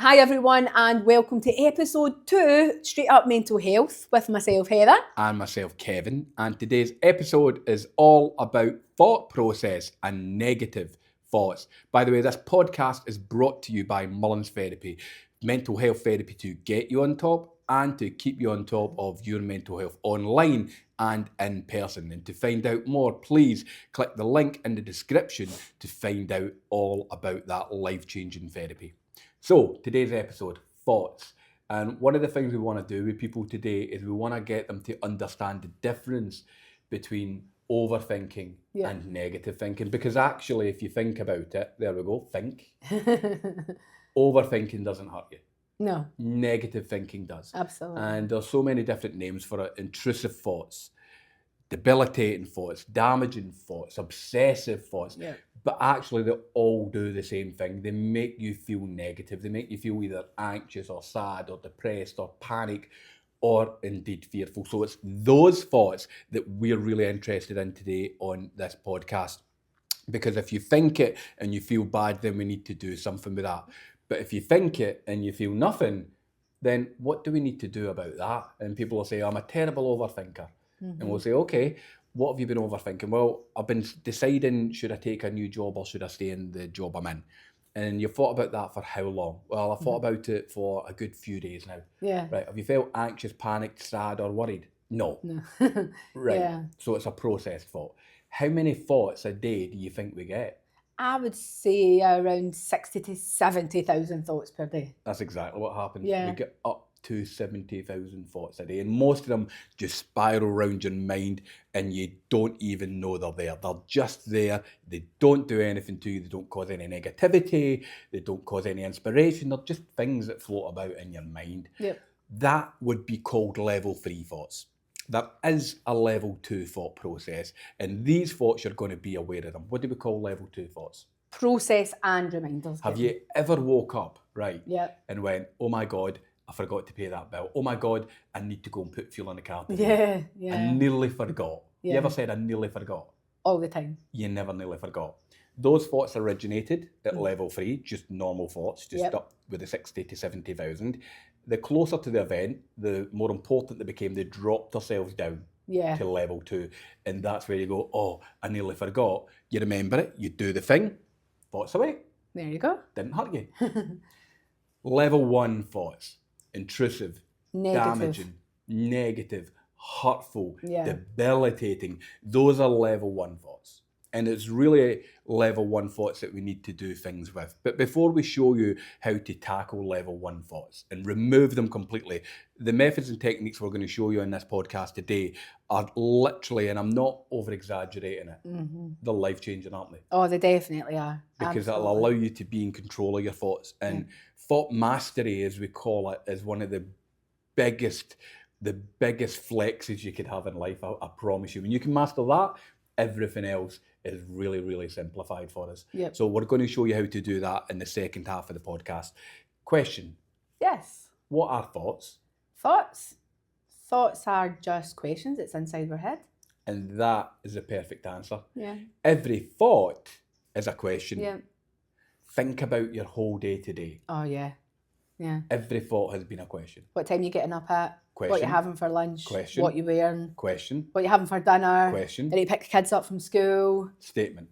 Hi everyone and welcome to episode 2, Straight Up Mental Health with myself Heather. And myself Kevin. And today's episode is all about thought process and negative thoughts. By the way, this podcast is brought to you by Mullins Therapy, mental health therapy to get you on top and to keep you on top of your mental health online and in person. And to find out more, please click the link in the description to find out all about that life-changing therapy. So, today's episode, thoughts. And one of the things we want to do with people today is we want to get them to understand the difference between overthinking and negative thinking. Because actually, if you think about it, there we go, think. Overthinking doesn't hurt you. No. Negative thinking does. Absolutely. And there's so many different names for it. Intrusive thoughts, debilitating thoughts, damaging thoughts, obsessive thoughts. Yeah. But actually, they all do the same thing. They make you feel negative. They make you feel either anxious or sad or depressed or panic or indeed fearful. So it's those thoughts that we're really interested in today on this podcast. Because if you think it and you feel bad, then we need to do something with that. But if you think it and you feel nothing, then what do we need to do about that? And people will say, I'm a terrible overthinker. Mm-hmm. And we'll say, okay, what have you been overthinking? Well, I've been deciding, should I take a new job or should I stay in the job I'm in? And you've thought about that for how long? Well, I've thought about it for a good few days now. Yeah. Right. Have you felt anxious, panicked, sad or worried? No. Right. Yeah. So it's a processed thought. How many thoughts a day do you think we get? I would say around 60 to 70,000 thoughts per day. That's exactly what happens. Yeah. We get up to 70,000 thoughts a day, and most of them just spiral around your mind and you don't even know they're there. They're just there. They don't do anything to you. They don't cause any negativity. They don't cause any inspiration. They're just things that float about in your mind. Yep. That would be called level 3 thoughts. There is a level 2 thought process, and these thoughts you're going to be aware of them. What do we call level 2 thoughts? Process and reminders. Have you ever woke up, right, Yep. and went, oh my God, I forgot to pay that bill. Oh my God, I need to go and put fuel in the car today. Yeah. I nearly forgot. Yeah. You ever said I nearly forgot? All the time. You never nearly forgot. Those thoughts originated at level 3, just normal thoughts, just up with the 60 to 70,000. The closer to the event, the more important they became. They dropped themselves down to level 2. And that's where you go, oh, I nearly forgot. You remember it, you do the thing, thoughts away. There you go. Didn't hurt you. Level 1 thoughts. Intrusive, damaging, negative, hurtful, debilitating. Those are level 1 thoughts. And it's really level 1 thoughts that we need to do things with. But before we show you how to tackle level 1 thoughts and remove them completely, the methods and techniques we're going to show you in this podcast today are literally, and I'm not over-exaggerating it, they're life-changing, aren't they? Oh, they definitely are. Because it'll allow you to be in control of your thoughts. And thought mastery, as we call it, is one of the biggest flexes you could have in life, I promise you. When you can master that, everything else is really, really simplified for us. Yep. So we're going to show you how to do that in the second half of the podcast. Question. Yes. What are thoughts? Thoughts? Thoughts are just questions. It's inside our head. And that is the perfect answer. Yeah. Every thought is a question. Yeah. Think about your whole day today. Oh, yeah. Yeah. Every thought has been a question. What time you getting up at? Question. What you having for lunch? Question. What you wearing? Question. What you having for dinner? Question. Did you pick the kids up from school? Statement.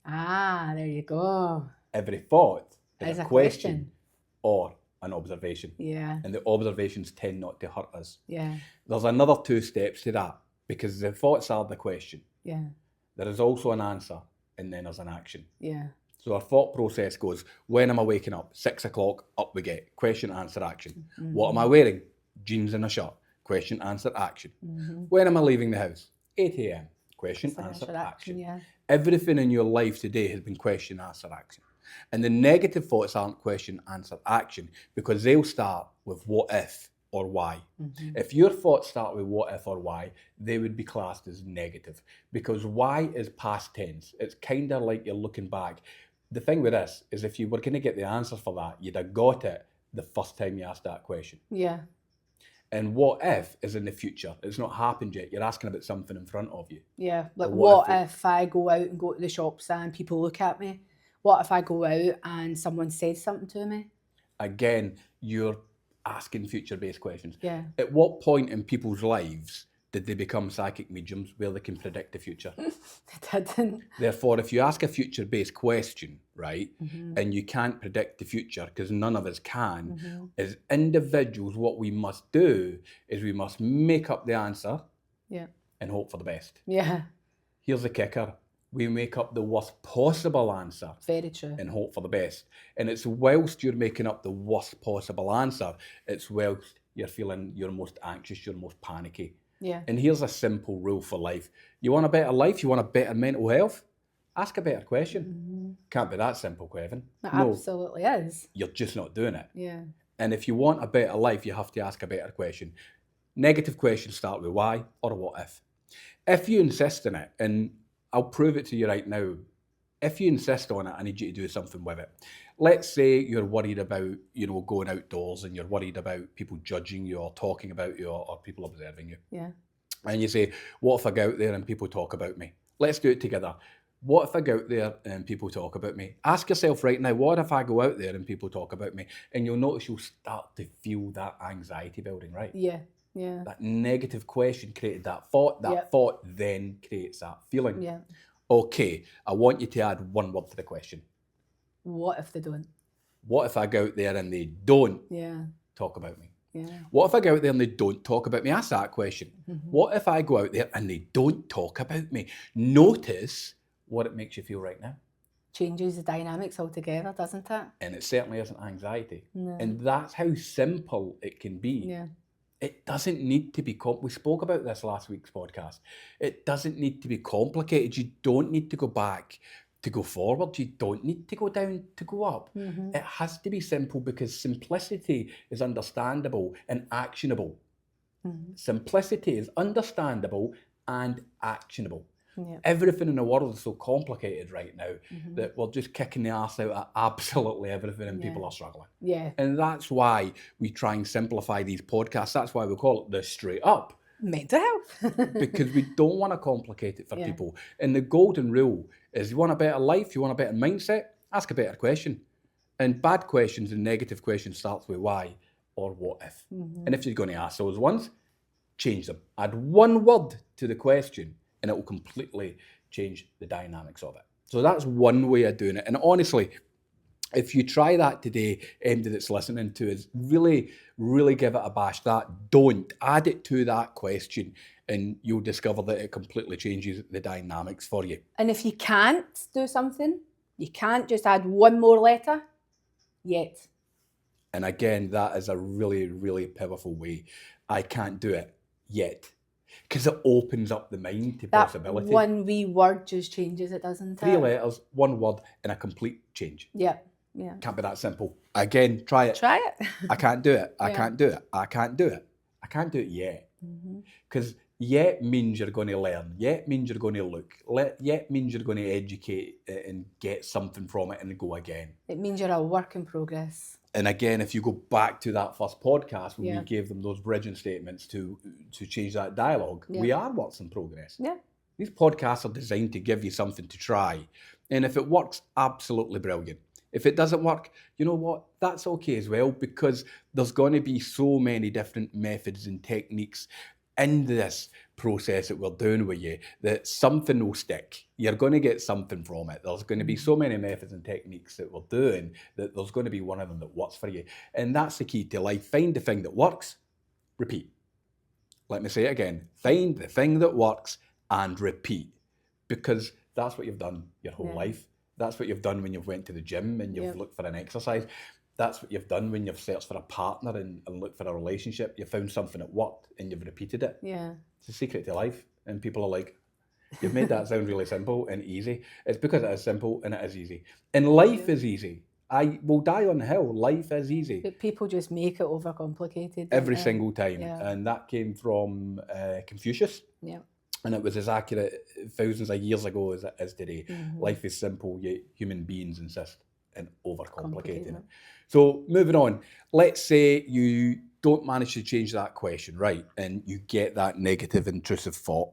Ah, there you go. Every thought is a a question or an observation. Yeah. And the observations tend not to hurt us. Yeah. There's another 2 steps to that, because the thoughts are the question. Yeah. There is also an answer, and then there's an action. Yeah. So our thought process goes, when am I waking up? 6 o'clock, up we get. Question, answer, action. Mm-hmm. What am I wearing? Jeans and a shirt. Question, answer, action. Mm-hmm. When am I leaving the house? 8 a.m. Question, answer, action. Yeah. Everything in your life today has been question, answer, action. And the negative thoughts aren't question, answer, action, because they'll start with what if or why. Mm-hmm. If your thoughts start with what if or why, they would be classed as negative, because why is past tense. It's kind of like you're looking back. The thing with this is, if you were going to get the answer for that, you'd have got it the first time you asked that question. Yeah. And what if is in the future. It's not happened yet. You're asking about something in front of you. Yeah, like what if I go out and go to the shops and people look at me? What if I go out and someone says something to me? again, you're asking future-based questions. Yeah. At what point in people's lives did they become psychic mediums where they can predict the future? They didn't. Therefore, if you ask a future-based question, right, Mm-hmm. and you can't predict the future, because none of us can, Mm-hmm. as individuals, what we must do is we must make up the answer Yeah. and hope for the best. Yeah. Here's the kicker. We make up the worst possible answer Very true. and hope for the best. And it's whilst you're making up the worst possible answer, it's whilst you're feeling you're most anxious, you're most panicky. Yeah. And here's a simple rule for life. You want a better life? You want a better mental health? Ask a better question. Mm-hmm. Can't be that simple, Kevin. It No, absolutely is. you're just not doing it. Yeah. And if you want a better life, you have to ask a better question. Negative questions start with why or what if. If you insist on it, and I'll prove it to you right now, if you insist on it, I need you to do something with it. Let's say you're worried about, going outdoors and you're worried about people judging you or talking about you or people observing you. Yeah. And you say, what if I go out there and people talk about me? Let's do it together. What if I go out there and people talk about me? Ask yourself right now, what if I go out there and people talk about me? And you'll notice you'll start to feel that anxiety building, right? Yeah. Yeah. That negative question created that thought. That thought then creates that feeling. Yeah. Okay, I want you to add one word to the question. What if they don't? What if I go out there and they don't Yeah. talk about me? Yeah. What if I go out there and they don't talk about me? Ask that question. Mm-hmm. What if I go out there and they don't talk about me? Notice what it makes you feel right now. Changes the dynamics altogether, doesn't it? And it certainly isn't anxiety. No. And that's how simple it can be. Yeah. It doesn't need to be we spoke about this last week's podcast. It doesn't need to be complicated. You don't need to go back to go forward. You don't need to go down to go up. Mm-hmm. It has to be simple because simplicity is understandable and actionable. Mm-hmm. Simplicity is understandable and actionable. Yeah. Everything in the world is so complicated right now Mm-hmm. that we're just kicking the arse out at absolutely everything and Yeah. people are struggling. Yeah. And that's why we try and simplify these podcasts. That's why we call it the straight up. Mental health. Because we don't want to complicate it for Yeah. people. And the golden rule is you want a better life, you want a better mindset, ask a better question. And bad questions and negative questions starts with why or what if. Mm-hmm. And if you're going to ask those ones, change them. Add one word to the question and it will completely change the dynamics of it. So that's one way of doing it. And honestly, if you try that today, anybody that's listening to us, really, really give it a bash. Don't add it to that question and you'll discover that it completely changes the dynamics for you. And if you can't do something, you can't just add one more letter yet. And again, that is a really, really powerful way. I can't do it yet. Because it opens up the mind to That possibility. one wee word just changes it, doesn't it? 3 letters, one word, and a complete change. Yeah. Yeah. Can't be that simple. Again, try it. Try it. I can't do it. I Yeah. can't do it. I can't do it. I can't do it yet. Because yet means you're going to learn. Yet means you're going to look. Yet means you're going to educate and get something from it and go again. It means you're a work in progress. And again, if you go back to that first podcast when Yeah. we gave them those bridging statements to change that dialogue, Yeah. we are works in progress. Yeah. These podcasts are designed to give you something to try. And if it works, absolutely brilliant. If it doesn't work, you know what? That's okay as well, because there's going to be so many different methods and techniques in this process that we're doing with you that something will stick. You're going to get something from it. There's going to be so many methods and techniques that we're doing that there's going to be one of them that works for you. And that's the key to life. Find the thing that works, repeat. Let me say it again. Find the thing that works and repeat, because that's what you've done your whole Yeah. life. That's what you've done when you've went to the gym and you've Yeah. looked for an exercise. That's what you've done when you've searched for a partner and looked for a relationship. You found something that worked and you've repeated it. Yeah. It's a secret to life. And people are like, you've made that sound really simple and easy. It's because it is simple and it is easy. And life is easy. I will die on the hill. Life is easy. But people just make it overcomplicated. Every don't they? single time. Yeah. And that came from Confucius. Yeah. And it was as accurate thousands of years ago as it is today. Mhm. Life is simple, yet human beings insist in overcomplicating Complicating it. it. So moving on, let's say you don't manage to change that question, right? And you get that negative, intrusive thought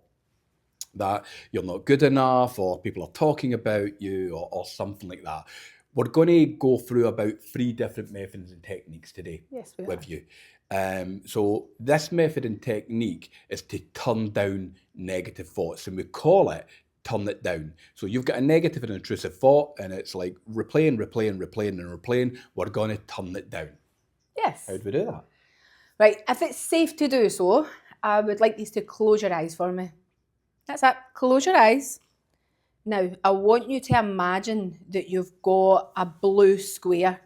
that you're not good enough or people are talking about you or something like that. we're going to go through about 3 different methods and techniques today Yes, we with are. you. So this method and technique is to turn down negative thoughts, and we call it turn it down. So you've got a negative and intrusive thought, and it's like replaying. We're going to turn it down. Yes. How do we do that? Right, if it's safe to do so, I would like you to close your eyes for me. That's it, close your eyes. Now, I want you to imagine that you've got a blue square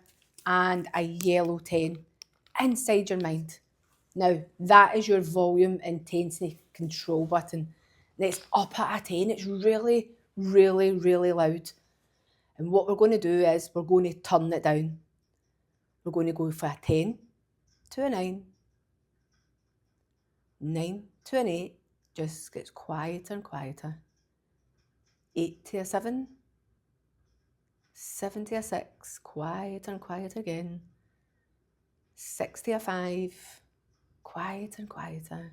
and a yellow 10 inside your mind. Now, that is your volume intensity control button. And it's up at a 10. It's really, really, really loud. And what we're going to do is we're going to turn it down. We're going to go for a 10 to a 9. 9 to an 8. Just gets quieter and quieter. 8 to a 7. 7 to a 6. Quieter and quieter again. 6 to a 5. Quieter and quieter.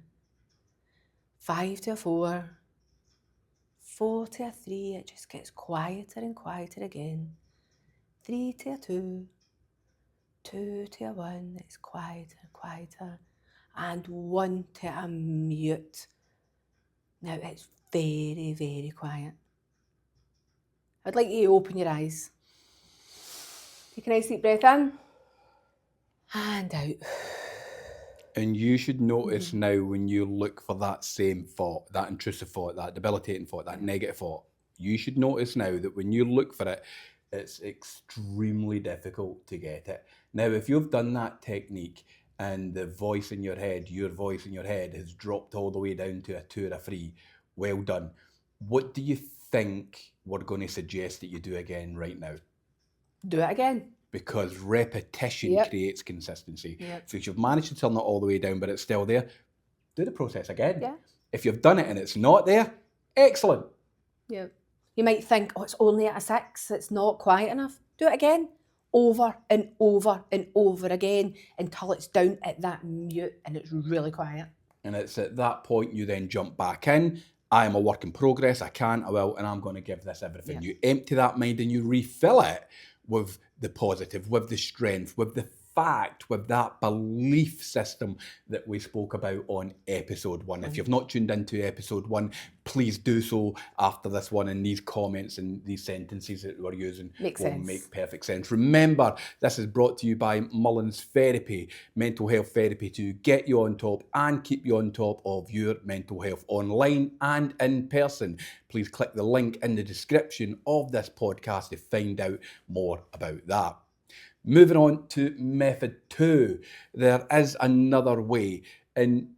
5 to a 4. 4 to a 3. It just gets quieter and quieter again. 3 to a 2. 2 to a 1. It's quieter and quieter. And 1 to a mute. Now it's very, very quiet. I'd like you to open your eyes. Take a nice deep breath in and out. And you should notice now when you look for that same thought, that intrusive thought, that debilitating thought, that negative thought, you should notice now that when you look for it, it's extremely difficult to get it. Now, if you've done that technique and the voice in your head, your voice in your head has dropped all the way down to a 2 or a 3, well done. What do you think we're going to suggest that you do again right now? Do it again. Because repetition creates consistency. Yep. So if you've managed to turn it all the way down, but it's still there, do the process again. Yeah. If you've done it and it's not there, excellent. Yeah. You might think, oh, it's only at a 6, it's not quiet enough. Do it again. Over and over and over again until it's down at that mute and it's really quiet. And it's at that point you then jump back in. I am a work in progress. I can, I will, and I'm going to give this everything. You empty that mind and you refill it with the positive, with the strength, with the fact, with that belief system that we spoke about on episode 1. If you've not tuned into episode 1, please do so after this one, and these comments and these sentences that we're using will make perfect sense. Remember, this is brought to you by Mullins Therapy, mental health therapy to get you on top and keep you on top of your mental health online and in person. Please click the link in the description of this podcast to find out more about that. Moving on to method 2, there is another way, and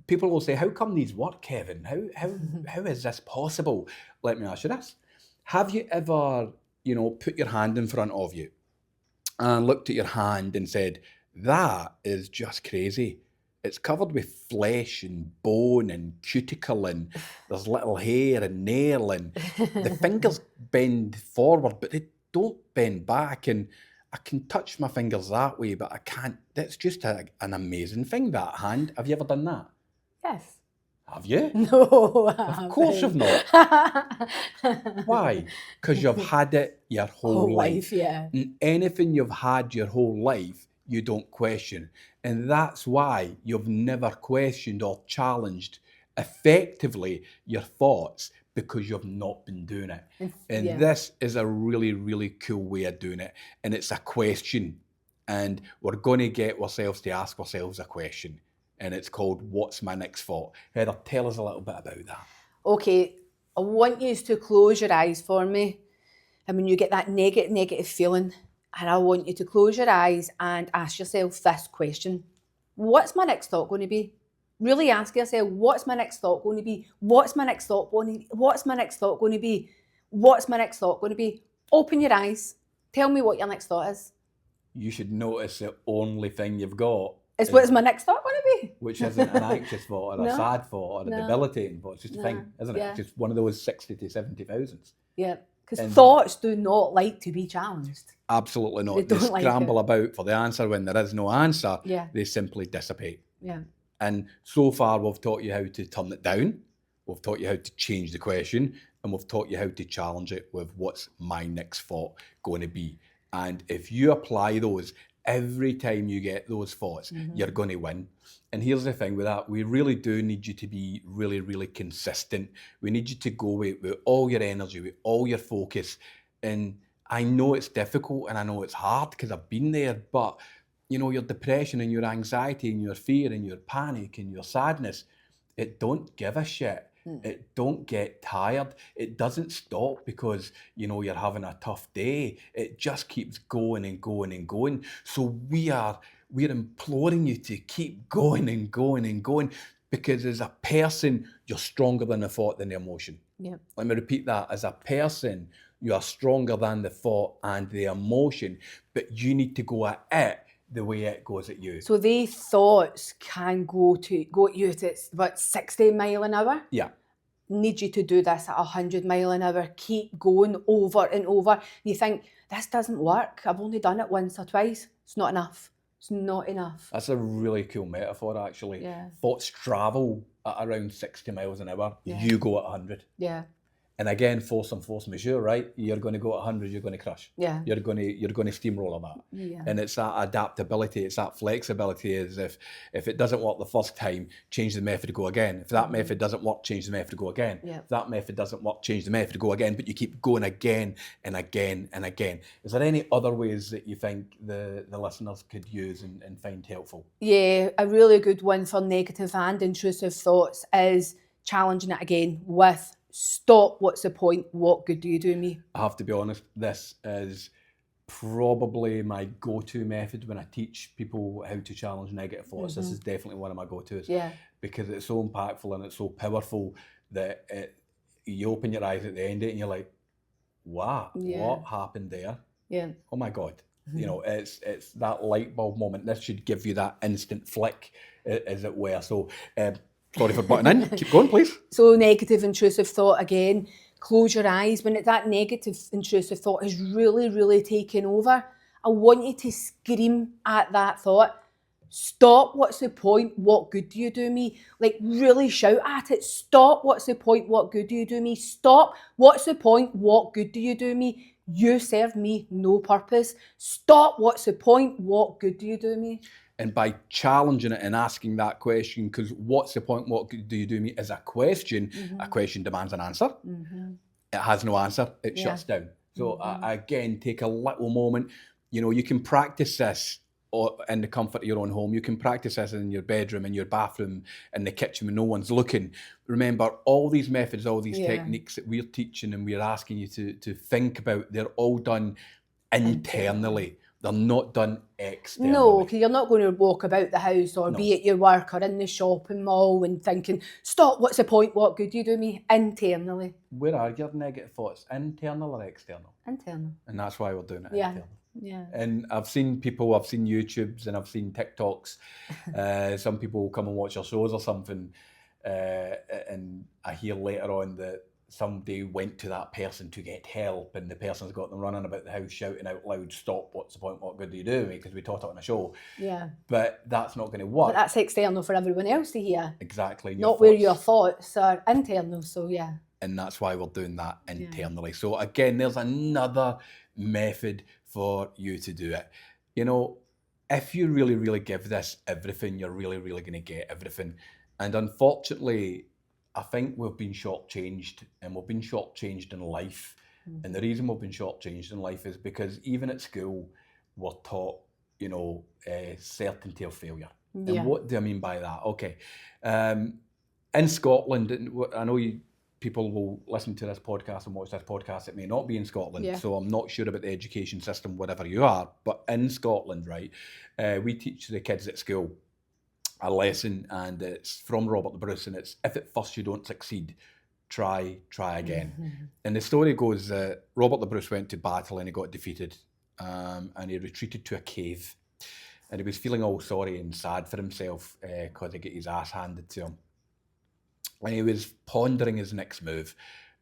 people will say, how come these work, Kevin? How is this possible? Let me ask you this. Have you ever, put your hand in front of you and looked at your hand and said, that is just crazy. It's covered with flesh and bone and cuticle, and there's little hair and nail, and the fingers bend forward, but they don't bend back, and I can touch my fingers that way, but I can't. That's just an amazing thing, that hand. Have you ever done that? Yes. Have you? No, Of course you've not. Why? Because you've had it your whole life. Yeah. And anything you've had your whole life, you don't question. And that's why you've never questioned or challenged effectively your thoughts, because you've not been doing it. And this is a really, really cool way of doing it. And it's a question. And we're going to get ourselves to ask ourselves a question. And it's called, what's my next thought? Heather, tell us a little bit about that. Okay, I want you to close your eyes for me. And when you get that negative feeling, and I want you to close your eyes and ask yourself this question. What's my next thought going to be? Really ask yourself, what's my next thought going to be? What's my next thought going to be? What's my next thought going to be? What's my next thought going to be? Open your eyes. Tell me what your next thought is. You should notice the only thing you've got is what's my next thought going to be? Which isn't an anxious thought or a sad thought or a debilitating thought. It's just a thing, isn't it? Yeah. Just one of those 60 to 70,000. Yeah, because thoughts do not like to be challenged. Absolutely not. They scramble about for the answer when there is no answer. Yeah. They simply dissipate. Yeah. And so far, we've taught you how to turn it down. We've taught you how to change the question, and we've taught you how to challenge it with what's my next thought going to be. And if you apply those every time you get those thoughts, Mm-hmm. you're going to win. And here's the thing with that, we really do need you to be really, really consistent. We need you to go with all your energy, with all your focus. And I know it's difficult and I know it's hard because I've been there, but you know, your depression and your anxiety and your fear and your panic and your sadness, it don't give a shit. It don't get tired. It doesn't stop because, you know, you're having a tough day. It just keeps going and going and going. So we're imploring you to keep going and going and going, because as a person, you're stronger than the thought, than the emotion. Yeah. Let me repeat that. As a person, you are stronger than the thought and the emotion, but you need to go at it the way it goes at you. So they thoughts can go at you at about 60 mile an hour. Yeah. Need you to do this at 100 mile an hour, keep going over and over. You think, this doesn't work. I've only done it once or twice. It's not enough. It's not enough. That's a really cool metaphor, actually. Yeah. Thoughts travel at around 60 miles an hour. Yeah. You go at 100. Yeah. And again, force majeure, right? You're going to go at 100, you're going to crush. Yeah. You're going to steamroller that. Yeah. And it's that adaptability, it's that flexibility. Is if it doesn't work the first time, change the method, go again. If that method doesn't work, change the method, go again. Yeah. If that method doesn't work, change the method, go again. But you keep going again and again and again. Is there any other ways that you think the listeners could use and find helpful? Yeah, a really good one for negative and intrusive thoughts is challenging it again with stop, what's the point, what good do you do me? I have to be honest, this is probably my go-to method when I teach people how to challenge negative thoughts. This is definitely one of my go-tos. Yeah. Because it's so impactful and it's so powerful that you open your eyes at the end of it and you're like, wow, what happened there? Yeah. Oh my God. You know, it's that light bulb moment. This should give you that instant flick, as it were. So, sorry for butting in. Keep going, please. So negative intrusive thought again, close your eyes. When that negative intrusive thought is really, really taking over, I want you to scream at that thought. Stop, what's the point? What good do you do me? Like really shout at it. Stop, what's the point? What good do you do me? Stop, what's the point? What good do you do me? You serve me no purpose. Stop, what's the point? What good do you do me? And by challenging it and asking that question, because what's the point, what do you do me, is a question. A question demands an answer. It has no answer, it shuts down. So again, take a little moment. You know, you can practice this in the comfort of your own home. You can practice this in your bedroom, in your bathroom, in the kitchen when no one's looking. Remember, all these methods, all these techniques that we're teaching and we're asking you to think about, they're all done internally. They're not done externally. No, because you're not going to walk about the house or be at your work or in the shopping mall and thinking, stop, what's the point, what good do you do me? Internally. Where are your negative thoughts, internal or external? Internal. And that's why we're doing it Yeah. internal. Yeah. And I've seen YouTubes and I've seen TikToks. Some people will come and watch our shows or something, and I hear later on that somebody went to that person to get help and the person's got them running about the house shouting out loud, stop, what's the point, what good do you do me? Because we taught it on a show. Yeah. But that's not going to work. But that's external for everyone else to hear. Exactly. Not where your thoughts are internal, so yeah. And that's why we're doing that internally. Yeah. So again, there's another method for you to do it. You know, if you really, really give this everything, you're really, really going to get everything. And unfortunately, I think we've been shortchanged, and we've been shortchanged in life. And the reason we've been shortchanged in life is because even at school, we're taught, you know, certainty of failure. Yeah. And what do I mean by that? Okay. In Scotland, I know people will listen to this podcast and watch this podcast. It may not be in Scotland, so I'm not sure about the education system, whatever you are. But in Scotland, right, we teach the kids at school a lesson, and it's from Robert the Bruce, and it's, if at first you don't succeed, try again. And the story goes that Robert the Bruce went to battle and he got defeated, and he retreated to a cave, and he was feeling all sorry and sad for himself because he got his ass handed to him. And he was pondering his next move,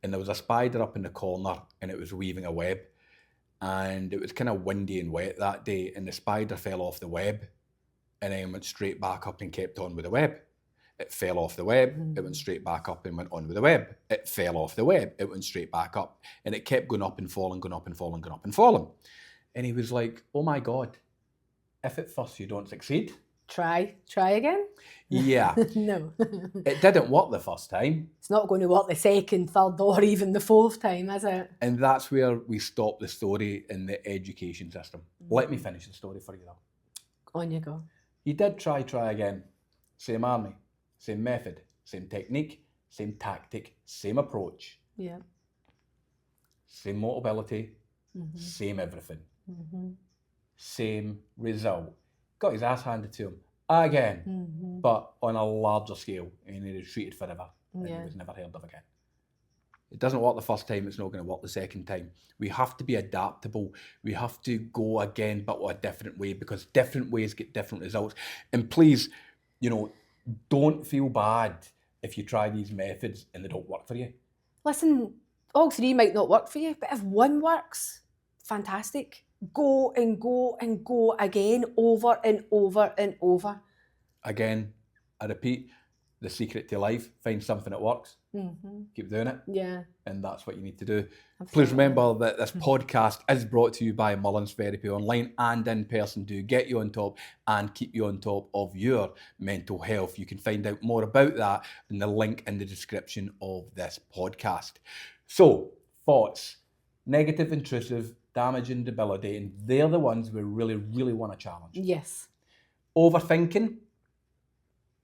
and there was a spider up in the corner, and it was weaving a web, and it was kind of windy and wet that day, and the spider fell off the web and then went straight back up and kept on with the web. It fell off the web, it went straight back up and went on with the web. It fell off the web, it went straight back up, and it kept going up and falling, going up and falling, going up and falling. And he was like, oh my God, if at first you don't succeed. Try again? Yeah. No. It didn't work the first time. It's not going to work the second, third, or even the fourth time, is it? And that's where we stop the story in the education system. Let me finish the story for you though. On you go. He did try again. Same army, same method, same technique, same tactic, same approach. Yeah. Same mobility, same everything. Same result. Got his ass handed to him again, but on a larger scale, and he retreated forever, and he was never heard of again. It doesn't work the first time, it's not going to work the second time. We have to be adaptable. We have to go again, but a different way, because different ways get different results. And please, don't feel bad if you try these methods and they don't work for you. Listen, all three might not work for you, but if one works, fantastic. Go and go and go again, over and over and over. Again, I repeat, the secret to life, find something that works, keep doing it. Yeah. And that's what you need to do. Absolutely. Please remember that this podcast is brought to you by Mullins Therapy, online and in person, to get you on top and keep you on top of your mental health. You can find out more about that in the link in the description of this podcast. So, thoughts, negative, intrusive, damaging, debilitating, they're the ones we really, really want to challenge. Yes. Overthinking,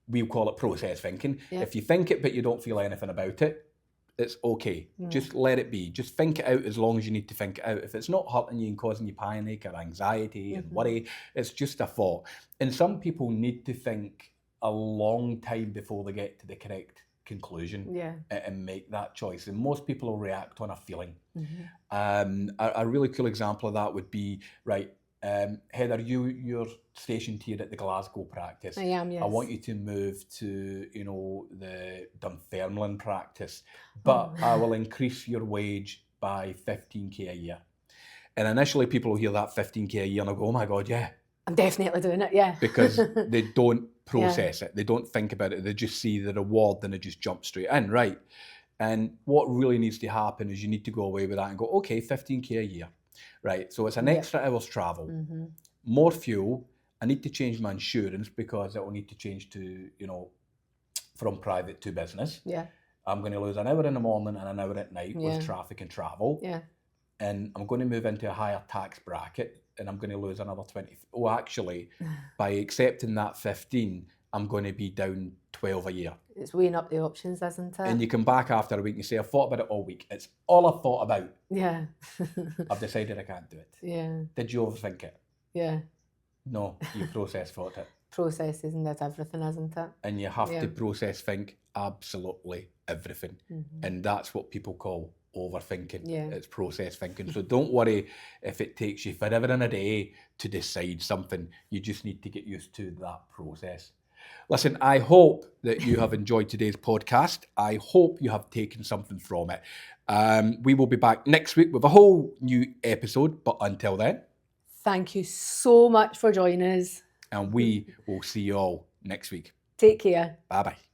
we call it process thinking. Yep. If you think it but you don't feel anything about it, it's okay. Just let it be. Just think it out as long as you need to think it out. If it's not hurting you and causing you panic or anxiety and worry, it's just a thought. And some people need to think a long time before they get to the correct conclusion and make that choice. And most people will react on a feeling. A really cool example of that would be, right, Heather, you're stationed here at the Glasgow practice. I am, yes. I want you to move to, the Dunfermline practice, but I will increase your wage by 15k a year. And initially people will hear that 15k a year and they'll go, oh my God, yeah. I'm definitely doing it, yeah. Because they don't process it. They don't think about it. They just see the reward and they just jump straight in, right? And what really needs to happen is you need to go away with that and go, okay, 15k a year. Right, so it's an extra hour's travel, more fuel. I need to change my insurance because it will need to change to, from private to business. Yeah. I'm going to lose an hour in the morning and an hour at night with traffic and travel. Yeah. And I'm going to move into a higher tax bracket and I'm going to lose another 20. Oh, actually, by accepting that 15, I'm going to be down 12 a year. It's weighing up the options, isn't it? And you come back after a week and you say, I've thought about it all week. It's all I've thought about. Yeah. I've decided I can't do it. Yeah. Did you overthink it? Yeah. No, you process thought it. Process, isn't it? Everything, isn't it? And you have to process think absolutely everything. And that's what people call overthinking. Yeah. It's process thinking. So don't worry if it takes you forever and a day to decide something. You just need to get used to that process. Listen, I hope that you have enjoyed today's podcast. I hope you have taken something from it. We will be back next week with a whole new episode. But until then, thank you so much for joining us. And we will see you all next week. Take care. Bye-bye.